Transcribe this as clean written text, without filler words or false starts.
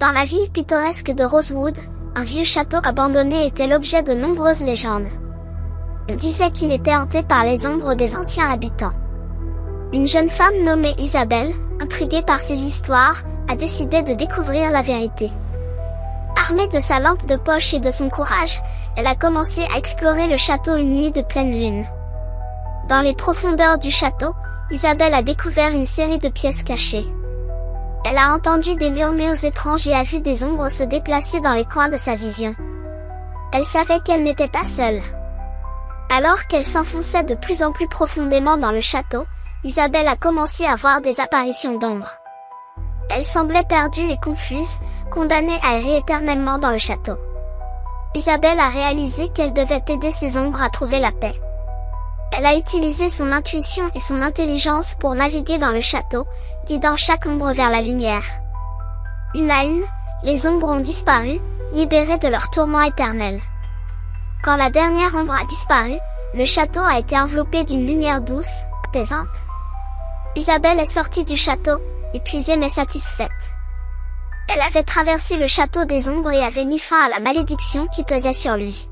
Dans la ville pittoresque de Rosewood, un vieux château abandonné était l'objet de nombreuses légendes. On disait qu'il était hanté par les ombres des anciens habitants. Une jeune femme nommée Isabelle, intriguée par ces histoires, a décidé de découvrir la vérité. Armée de sa lampe de poche et de son courage, elle a commencé à explorer le château une nuit de pleine lune. Dans les profondeurs du château, Isabelle a découvert une série de pièces cachées. Elle a entendu des murmures étranges et a vu des ombres se déplacer dans les coins de sa vision. Elle savait qu'elle n'était pas seule. Alors qu'elle s'enfonçait de plus en plus profondément dans le château, Isabelle a commencé à voir des apparitions d'ombres. Elle semblait perdue et confuse, condamnée à errer éternellement dans le château. Isabelle a réalisé qu'elle devait aider ces ombres à trouver la paix. Elle a utilisé son intuition et son intelligence pour naviguer dans le château, guidant chaque ombre vers la lumière. Une à une, les ombres ont disparu, libérées de leur tourment éternel. Quand la dernière ombre a disparu, le château a été enveloppé d'une lumière douce, apaisante. Isabelle est sortie du château, épuisée mais satisfaite. Elle avait traversé le château des ombres et avait mis fin à la malédiction qui pesait sur lui.